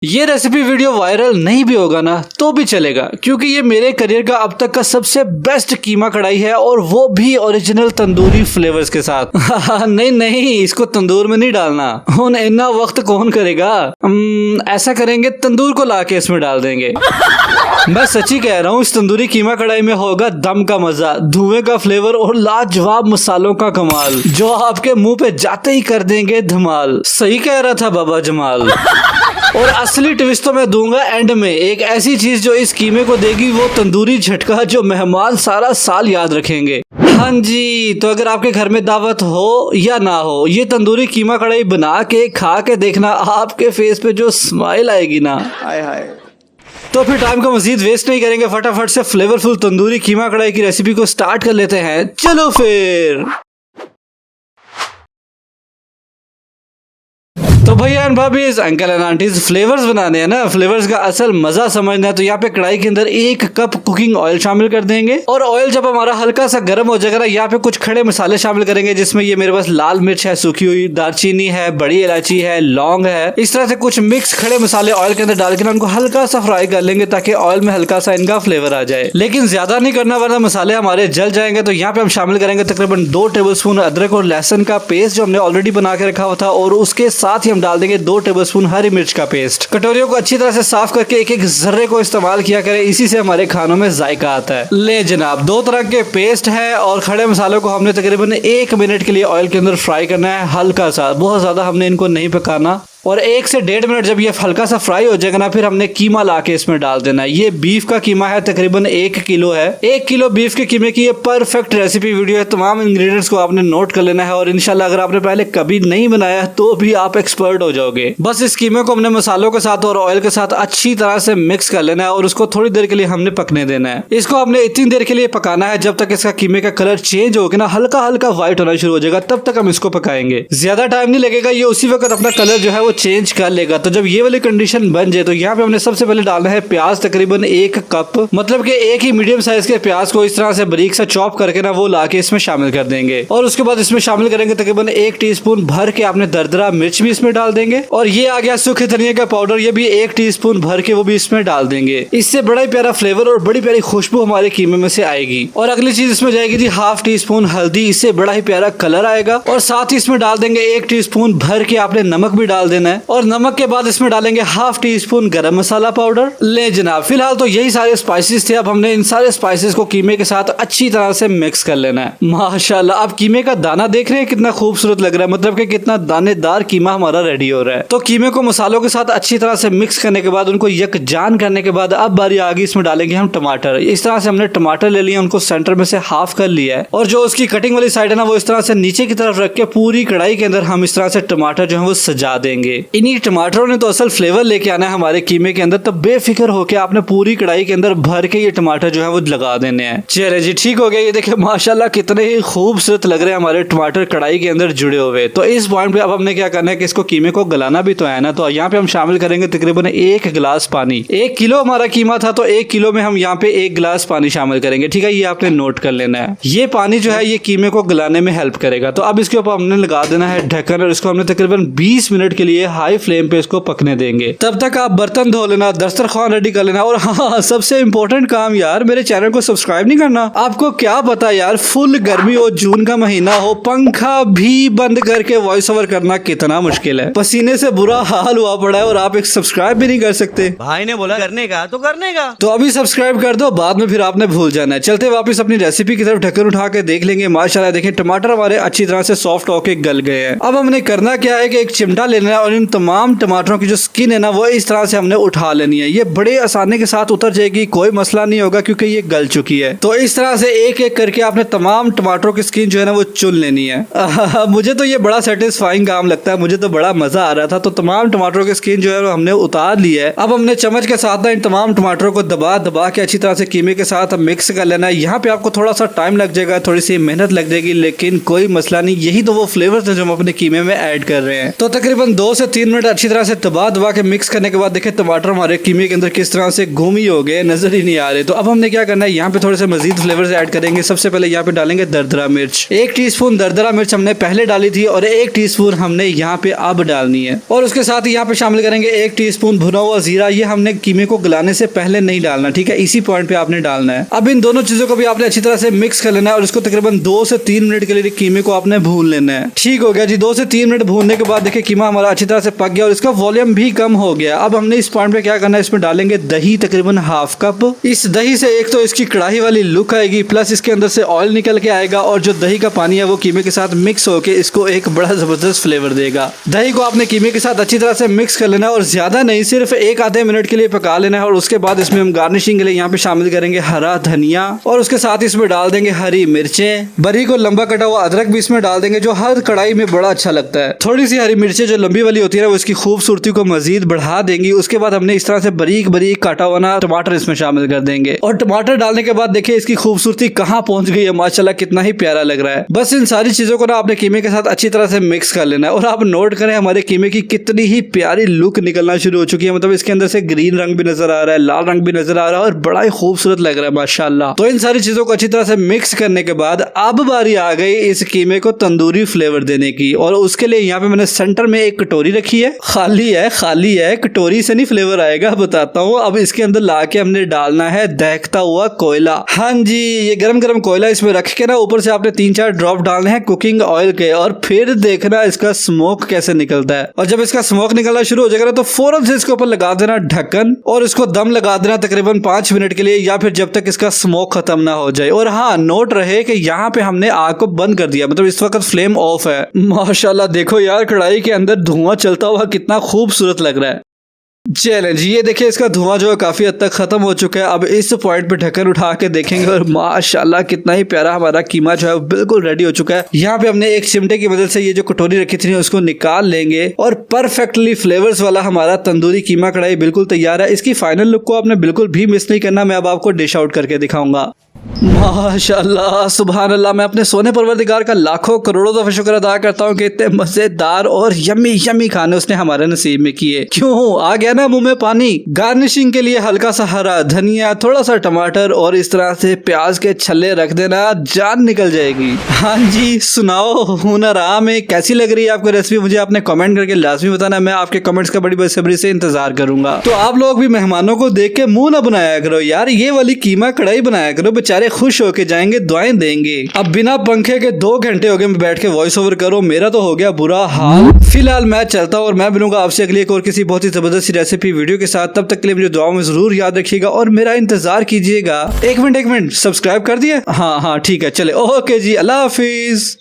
ये recipe video viral नहीं भी होगा ना तो भी चलेगा, क्योंकि ये मेरे करियर का अब तक का सबसे बेस्ट कीमा कढ़ाई है, और वो भी ओरिजिनल तंदूरी फ्लेवर्स के साथ। नहीं नहीं, इसको तंदूर में नहीं डालना, उन इतना वक्त कौन करेगा। ऐसा करेंगे, तंदूर को लाके इसमें डाल देंगे। मैं सच्ची कह रहा हूँ, इस तंदूरी कीमा कढ़ाई में होगा दम का मजा, धुएं का फ्लेवर और लाजवाब मसालों का कमाल, जो आपके मुंह पे जाते ही कर देंगे धमाल। सही कह रहा था बाबा जमाल। और असली ट्विस्ट तो मैं दूंगा एंड में, एक ऐसी चीज जो इस कीमे को देगी वो तंदूरी झटका जो मेहमान सारा साल याद रखेंगे। हाँ जी, तो अगर आपके घर में दावत हो या ना हो, ये तंदूरी कीमा कढ़ाई बना के खा के देखना, आपके फेस पे जो स्माइल आएगी ना, हाय हाय। तो फिर टाइम का मजीद वेस्ट नहीं करेंगे, फटाफट से फ्लेवरफुल तंदूरी कीमा कढ़ाई की रेसिपी को स्टार्ट कर लेते हैं। चलो फिर। तो भैया एंड भाभीज, अंकल एंड आंटीज, फ्लेवर्स बनाने हैं ना, फ्लेवर्स का असल मजा समझना है, तो यहाँ पे कढ़ाई के अंदर 1 कप कुकिंग ऑयल शामिल कर देंगे। और ऑयल जब हमारा हल्का सा गर्म हो जाएगा ना, यहाँ पे कुछ खड़े मसाले शामिल करेंगे, जिसमें ये मेरे पास लाल मिर्च है, सूखी हुई दालचीनी है, बड़ी इलायची है, लौंग है। इस तरह से कुछ मिक्स खड़े मसाले ऑयल के अंदर डाल के ना उनको हल्का सा फ्राई कर लेंगे, ताकि ऑयल में हल्का सा इनका फ्लेवर आ जाए। लेकिन ज्यादा नहीं करना, वरना मसाले हमारे जल जाएंगे। तो यहाँ पे हम शामिल करेंगे तकरीबन 2 टेबलस्पून अदरक और लहसुन का पेस्ट, जो हमने ऑलरेडी बना के रखा हुआ था, और उसके साथ ही हम डाल देंगे 2 टेबलस्पून हरी मिर्च का पेस्ट। कटोरियों को अच्छी तरह से साफ करके एक एक जर्रे को इस्तेमाल किया करें, इसी से हमारे खानों में जायका आता है। ले जनाब, 2 तरह के पेस्ट है, और खड़े मसालों को हमने तकरीबन 1 मिनट के लिए ऑयल के अंदर फ्राई करना है, हल्का सा, बहुत ज्यादा हमने इनको नहीं पकाना। और 1 से 1.5 मिनट जब ये हल्का सा फ्राई हो जाएगा ना, फिर हमने कीमा लाके इसमें डाल देना है। ये बीफ का कीमा है, तकरीबन 1 किलो है। 1 किलो बीफ के कीमे की ये परफेक्ट रेसिपी वीडियो है। तमाम इंग्रेडिएंट्स को आपने नोट कर लेना है, और इंशाल्लाह अगर आपने पहले कभी नहीं बनाया तो भी आप एक्सपर्ट हो जाओगे। बस इस कीमे को हमने मसालों के साथ और ऑयल के साथ अच्छी तरह से मिक्स कर लेना है, और उसको थोड़ी देर के लिए हमने पकने देना है। इसको हमने इतनी देर के लिए पकाना है जब तक इसका कीमे का कलर चेंज होगा ना, हल्का हल्का व्हाइट होना शुरू हो जाएगा, तब तक हम इसको पकाएंगे। ज्यादा टाइम नहीं लगेगा, ये उसी वक्त अपना कलर जो है वो चेंज कर लेगा। तो जब ये वाली कंडीशन बन जाए, तो यहाँ पे हमने सबसे पहले डालना है प्याज, तकरीबन 1 कप, मतलब कि एक ही मीडियम साइज के प्याज को इस तरह से बारीक सा चॉप करके ना वो लाके इसमें शामिल कर देंगे। और उसके बाद इसमें शामिल करेंगे तकरीबन 1 टीस्पून भर के आपने दरदरा मिर्च भी इसमें डाल देंगे। और ये आ गया सूखे धनिया का पाउडर, ये भी 1 टीस्पून भर के वो भी इसमें डाल देंगे। इससे बड़ा ही प्यारा फ्लेवर और बड़ी प्यारी खुशबू हमारे कीमे में से आएगी। और अगली चीज इसमें जाएगी थी 1/2 टीस्पून हल्दी, इससे बड़ा ही प्यारा कलर आएगा। और साथ ही इसमें डाल देंगे 1 टीस्पून भर के आपने नमक भी डाल देना है। और नमक के बाद इसमें डालेंगे 1/2 टीस्पून गरम मसाला पाउडर। ले जनाब, फिलहाल तो यही सारे स्पाइसेस थे। अब हमने इन सारे स्पाइसेस को कीमे के साथ अच्छी तरह से मिक्स कर लेना है। माशाल्लाह, आप कीमे का दाना देख रहे हैं कितना खूबसूरत लग रहा है, मतलब कि कितना दानेदार कीमा हमारा रेडी हो रहा है। तो कीमे को मसालों के साथ अच्छी तरह से मिक्स करने के बाद, उनको यकजान करने के बाद, अब बारी आ गई, इसमें डालेंगे हम टमाटर। इस तरह से हमने टमाटर ले लिए, उनको सेंटर में से हाफ कर लिया है, और जो उसकी कटिंग वाली साइड है ना, वो इस तरह से नीचे की तरफ रख के पूरी कढ़ाई के अंदर हम इस तरह से टमाटर जो है वो सजा देंगे। इन्हीं टमाटरों ने तो असल फ्लेवर लेके आना है हमारे कीमे के अंदर। तो बेफिक्र होके आपने पूरी कढ़ाई के अंदर भर के ये टमाटर जो है वो लगा देने हैं। चलिए जी, ठीक हो गया। ये देखिए माशाल्लाह कितने ही खूबसूरत लग रहे हैं हमारे टमाटर कढ़ाई के अंदर जुड़े हुए। तो इस पॉइंट पे अब हमने क्या करना है कि इसको कीमे को गलाना भी तो है ना। तो यहाँ पे हम शामिल करेंगे तकरीबन 1 गिलास पानी। 1 किलो हमारा कीमा था, तो 1 किलो में हम यहाँ पे 1 गिलास पानी शामिल करेंगे। ठीक है, ये आपने नोट कर लेना है। ये पानी जो है ये कीमे को गलाने में हेल्प करेगा। तो अब इसके ऊपर हमने लगा देना है ढक्कन, और इसको हमने तकरीबन 20 मिनट के लिए हाई फ्लेम पे इसको पकने देंगे। तब तक आप बर्तन धो लेना, दस्तरखान रेडी कर लेना। और हाँ, सबसे इम्पोर्टेंट काम यार, मेरे चैनल को सब्सक्राइब नहीं करना। आपको क्या पता यार, फुल गर्मी हो, जून का महीना हो, पंखा भी बंद करके वॉइस ओवर करना कितना मुश्किल है। पसीने से बुरा हाल हुआ पड़ा है, और आप एक सब्सक्राइब भी नहीं कर सकते। भाई ने बोला करने का तो करने का, तो अभी सब्सक्राइब कर दो, बाद में फिर आपने भूल जाना है। चलते वापस अपनी रेसिपी की तरफ ढक्कन उठा के देख लेंगे। माशाल्लाह देखिए टमाटर हमारे अच्छी तरह से सॉफ्ट होके गल गए हैं। अब हमने करना क्या है कि एक चिमटा लेना है, और इन तमाम टमाटरों की जो स्किन है ना, वो इस तरह से हमने उठा लेनी है। ये बड़े आसानी के साथ उतर जाएगी, कोई मसला नहीं होगा, क्योंकि ये गल चुकी है। तो इस तरह से एक एक करके आपने तमाम टमाटरों की स्किन जो है ना वो चुन लेनी है। मुझे तो ये बड़ा सेटिस्फाइंग काम लगता है, मुझे तो बड़ा मजा आ रहा था। तो तमाम टमाटरों की स्किन जो है वो हमने उतार ली है। अब हमने चम्मच के साथ ना इन तमाम टमाटरों को दबा दबा के अच्छी तरह से कीमे के साथ मिक्स कर लेना है। यहाँ पे आपको थोड़ा सा टाइम लग जाएगा, थोड़ी सी मेहनत लग जाएगी, लेकिन कोई मसला नहीं। यही तो वो फ्लेवर्स है जो हम अपने कीमे में ऐड कर रहे हैं। तो तकरीबन 2 से 3 मिनट अच्छी तरह से दबा के मिक्स करने के बाद देखे टमाटर हमारे कीमे के अंदर किस तरह से घूमी हो गए, नजर ही नहीं आ रहे। तो अब हमने क्या करना है, यहाँ पे थोड़े से मजीद फ्लेवर्स ऐड करेंगे। सबसे पहले यहाँ पे डालेंगे दरदरा मिर्च। 1 टीस्पून दरदरा मिर्च हमने पहले डाली थी और 1 टीस्पून हमने यहाँ पे अब डालनी है। और उसके साथ ही यहाँ पे शामिल करेंगे 1 टीस्पून भुना हुआ जीरा। ये हमने कीमे को गलाने से पहले नहीं डालना, ठीक है, इसी पॉइंट पे आपने डालना है। अब इन दोनों चीजों को भी आपने अच्छी तरह से मिक्स कर लेना है और इसको तकरीबन 2 से 3 मिनट के लिए कीमे को आपने भून लेना है। ठीक हो गया जी, 2 से 3 मिनट भूनने के बाद देखिए कीमा हमारा अच्छी तरह से पक गया और इसका वॉल्यूम भी कम हो गया। अब हमने इस पॉइंट पे क्या करना है, इसमें डालेंगे दही तकरीबन ½ कप। इस दही से एक तो इसकी कढ़ाई वाली लुक आएगी, प्लस इसके अंदर से ऑयल निकल के आएगा और जो दही का पानी है वो कीमे के साथ मिक्स होकर इसको एक बड़ा जबरदस्त फ्लेवर देगा। दही को आपने कीमे के साथ अच्छी तरह से मिक्स कर लेना है और ज्यादा नहीं, सिर्फ 1 आधे मिनट के लिए पका लेना है। और उसके बाद इसमें हम गार्निशिंग के लिए यहाँ पे शामिल करेंगे हरा धनिया और उसके साथ इसमें डाल देंगे हरी मिर्चें, बारीक और लंबा कटा हुआ अदरक भी इसमें डाल देंगे जो हर कढ़ाई में बड़ा अच्छा लगता है। थोड़ी सी हरी मिर्चें जो लंबी वाली होती है वो इसकी खूबसूरती को मजीद बढ़ा देंगी। उसके बाद हमने इस तरह से बारीक बारीक काटा हुआ ना टमाटर इसमें शामिल कर देंगे और टमाटर डालने के बाद देखिए इसकी खूबसूरती कहाँ पहुंच गई है, माशाल्लाह कितना ही प्यारा लग रहा है। बस इन सारी चीजों को ना आपने कीमे के साथ अच्छी तरह से मिक्स कर लेना है और आप नोट करें हमारे कीमे की कितनी ही प्यारी लुक निकलना शुरू हो चुकी है। मतलब इसके अंदर से ग्रीन रंग भी नजर आ रहा है, लाल रंग भी नजर आ रहा है और बड़ा ही खूबसूरत लग रहा है माशाल्लाह। तो इन सारी चीजों को अच्छी तरह से मिक्स करने के बाद अब बारी आ गई इस कीमे को तंदूरी फ्लेवर देने की और उसके लिए यहाँ पे मैंने सेंटर में एक कटोरी रखी है, खाली है, कटोरी से नहीं फ्लेवर आएगा, बताता हूँ। अब इसके अंदर ला के हमने डालना है दहकता हुआ कोयला। हाँ जी, ये गरम गरम कोयला इसमें रख के ना ऊपर से आपने 3-4 ड्रॉप डालने हैं कुकिंग ऑयल के और फिर देखना इसका स्मोक कैसे निकलता है। और जब इसका स्मोक निकलना शुरू हो जाएगा तो फौरन से इसके ऊपर लगा देना ढक्कन और इसको दम लगा देना तकरीबन 5 मिनट के लिए या फिर जब तक इसका स्मोक खत्म ना हो जाए। और हाँ, नोट रहे कि यहाँ पे हमने आग को बंद कर दिया, मतलब इस वक्त फ्लेम ऑफ है। माशाल्लाह देखो यार कढ़ाई के अंदर धुआं चलता हुआ कितना खूबसूरत लग रहा है। चलें जी, ये देखिए इसका धुआं जो है काफी हद तक खत्म हो चुका है। अब इस पॉइंट पे ढक्कन उठा के देखेंगे और माशाल्लाह कितना ही प्यारा हमारा कीमा जो है बिल्कुल रेडी हो चुका है। यहाँ पे हमने एक चिमटे की मदद से ये जो कटोरी रखी थी उसको निकाल लेंगे और परफेक्टली फ्लेवर्स वाला हमारा तंदूरी कीमा कढ़ाई बिल्कुल तैयार है। इसकी फाइनल लुक को आपने बिल्कुल भी मिस नहीं करना, मैं अब आपको डिश आउट करके दिखाऊंगा। माशाल्लाह सुभान अल्लाह, मैं अपने सोने परवरदिगार का लाखों करोड़ों दफा शुक्र अदा करता हूँ कि इतने मजेदार और यम्मी यम्मी खाने उसने हमारे नसीब में किए। क्यों आ गया ना मुंह में पानी। गार्निशिंग के लिए हल्का सा हरा धनिया, थोड़ा सा टमाटर और इस तरह से प्याज के छल्ले रख देना, जान निकल जाएगी। हाँ जी, सुनाओ हुनर आम है, कैसी लग रही है आपको रेसिपी, मुझे आपने कमेंट करके लाजमी बताना। मैं आपके कमेंट्स का बड़ी बेसब्री से इंतजार करूंगा। तो आप लोग भी मेहमानों को देख के मुंह ना बनाया करो यार, ये वाली कीमा कढ़ाई बनाया करो, बेचारे खुश होके जाएंगे, दुआएं देंगे। अब बिना पंखे के 2 घंटे हो गए मैं बैठ के वॉइस ओवर करो, मेरा तो हो गया बुरा हाल। फिलहाल मैं चलता हूँ और मैं मिलूंगा आपसे अगली एक और किसी बहुत ही जबरदस्त रेसिपी वीडियो के साथ। तब तक के लिए मुझे दुआओं में जरूर याद रखिएगा और मेरा इंतजार कीजिएगा। एक मिनट सब्सक्राइब कर दिए? हाँ ठीक है, चले, ओके जी, अल्लाह हाफिज।